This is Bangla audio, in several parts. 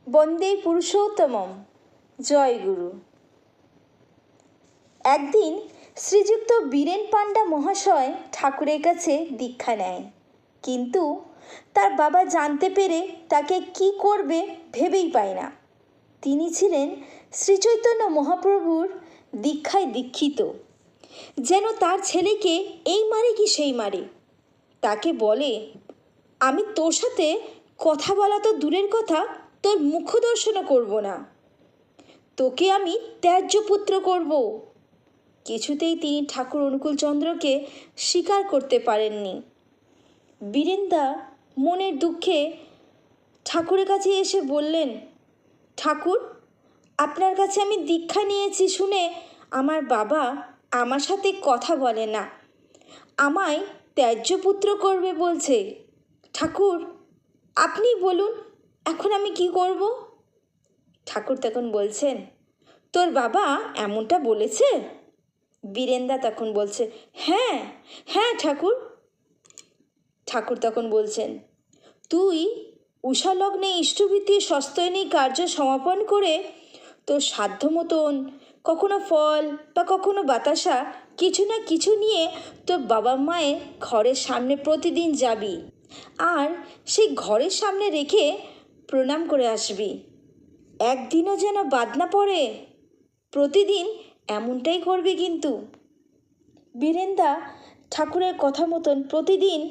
বন্দে পুরুষোত্তমম। জয় গুরু। একদিন শ্রীযুক্ত বীরেন পাণ্ডা মহাশয় ঠাকুরের কাছে দীক্ষা নেয়, কিন্তু তার বাবা জানতে পেরে তাকে কি করবে ভেবেই পায় না। তিনি ছিলেন শ্রীচৈতন্য মহাপ্রভুর দীক্ষায় দীক্ষিত, যেন তার ছেলেকে এই মারে কি সেই মারে। তাকে বলে, আমি তোর সাথে কথা বলা তো দূরের কথা, তোর মুখ দর্শনও করব না, তোকে আমি ত্যায্য পুত্র করব। কিছুতেই তিনি ঠাকুর অনুকূলচন্দ্রকে স্বীকার করতে পারেননি। বীরেনদা মনের দুঃখে ঠাকুরের কাছে এসে বললেন, ঠাকুর, আপনার কাছে আমি দীক্ষা নিয়েছি শুনে আমার বাবা আমার সাথে কথা বলে না, আমায় ত্যায্য পুত্র করবে বলছে। ঠাকুর, আপনি বলুন এখন আমি কি করব? ঠাকুর তখন বলছেন, তোর বাবা এমনটা বলেছে? বীরেনদা তখন বলছে, হ্যাঁ হ্যাঁ ঠাকুর। ঠাকুর তখন বলছেন, তুই উষালগ্নে ইষ্টভীতি সস্তয়নী কার্য সমাপন করে তোর সাধ্য মতন কখনো ফল বা কখনো বাতাসা কিছু না কিছু নিয়ে তোর বাবা মায়ের ঘরের সামনে প্রতিদিন যাবি, আর সেই ঘরের সামনে রেখে প্রণাম করে আসবি। একদিনও যেন বাদ না পড়ে, প্রতিদিন এমনটাই করবি কিন্তু। বীরেনদা ঠাকুরের কথা মতন প্রতিদিন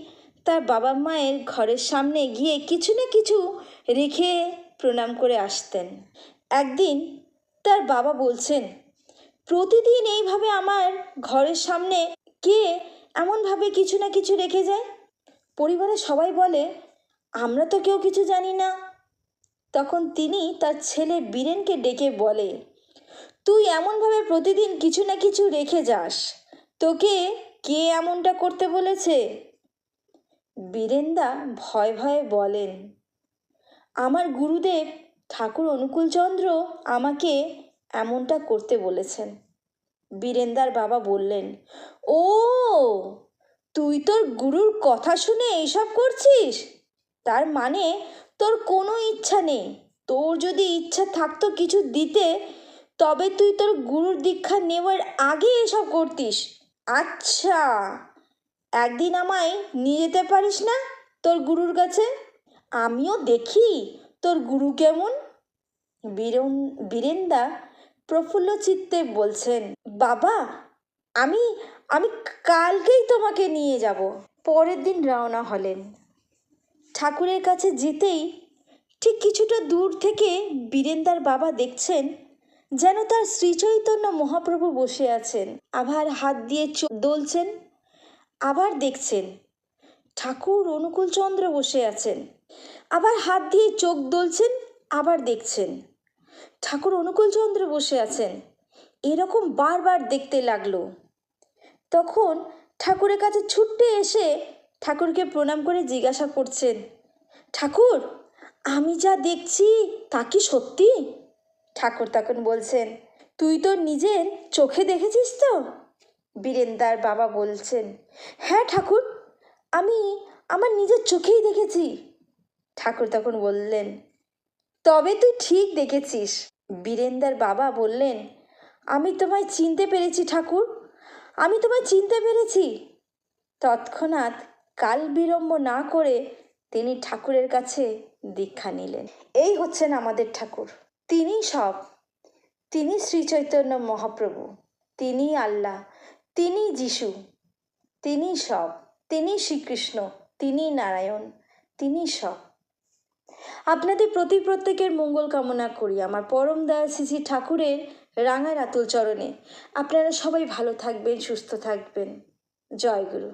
তার বাবা মায়ের ঘরের সামনে গিয়ে কিছু না কিছু রেখে প্রণাম করে আসতেন। একদিন তার বাবা বলছেন, প্রতিদিন এইভাবে আমার ঘরের সামনে কে এমনভাবে কিছু না কিছু রেখে যায়? পরিবারের সবাই বলে, আমরা তো কেউ কিছু জানি না। তখন তিনি তার ছেলে বীরেনকে ডেকে বলে, তুই এমনভাবে প্রতিদিন কিছু না কিছু রেখে যাস, তোকে কে এমনটা করতে বলেছে? বীরেনদা ভয়ে ভয়ে বলেন, আমার গুরুদেব ঠাকুর অনুকূলচন্দ্র আমাকে এমনটা করতে বলেছেন। বীরেনদার বাবা বললেন, ও, তুই তোর গুরুর কথা শুনে এইসব করছিস? তার মানে তোর কোনো ইচ্ছা নেই। তোর যদি ইচ্ছা থাকতো কিছু দিতে, তবে তুই তোর গুরুর দীক্ষা নেওয়ার আগে এসব করতিস। আচ্ছা, একদিন আমায় নিয়ে যেতে পারিস না তোর গুরুর কাছে? আমিও দেখি তোর গুরু কেমন। বীরেনদা প্রফুল্ল চিত্তে বলছেন, বাবা, আমি আমি কালকেই তোমাকে নিয়ে যাব। পরের দিন রওনা হলেন। ঠাকুরের কাছে যেতেই ঠিক কিছুটা দূর থেকে বীরেনদার বাবা দেখছেন যেন তার শ্রীচৈতন্য মহাপ্রভু বসে আছেন, আবার হাত দিয়ে চোখ দোলছেন। আবার দেখছেন ঠাকুর অনুকূলচন্দ্র বসে আছেন, আবার হাত দিয়ে চোখ দোলছেন। আবার দেখছেন ঠাকুর অনুকূলচন্দ্র বসে আছেন। এরকম বারবার দেখতে লাগলো। তখন ঠাকুরের কাছে ছুটে এসে ঠাকুরকে প্রণাম করে জিজ্ঞাসা করছেন, ঠাকুর, আমি যা দেখছি তা কি সত্যি? ঠাকুর তখন বলছেন, তুই তো নিজের চোখে দেখেছিস তো? বীরেনদার বাবা বলছেন, হ্যাঁ ঠাকুর, আমি আমার নিজের চোখেই দেখেছি। ঠাকুর তখন বললেন, তবে তুই ঠিক দেখেছিস। বীরেনদার বাবা বললেন, আমি তোমায় চিনতে পেরেছি ঠাকুর, আমি তোমায় চিনতে পেরেছি। তৎক্ষণাৎ কাল বিলম্ব না করে তিনি ঠাকুরের কাছে দীক্ষা নিলেন। এই হচ্ছেন আমাদের ঠাকুর। তিনি সব, তিনি শ্রীচৈতন্য মহাপ্রভু, তিনি আল্লাহ, তিনি যিশু, তিনি সব, তিনি শ্রীকৃষ্ণ, তিনি নারায়ণ, তিনি সব। আপনাদের প্রত্যেকের মঙ্গল কামনা করি আমার পরম দয়াল শ্রী ঠাকুরের রাঙা রাতুল চরণে। আপনারা সবাই ভালো থাকবেন, সুস্থ থাকবেন। জয় গুরু।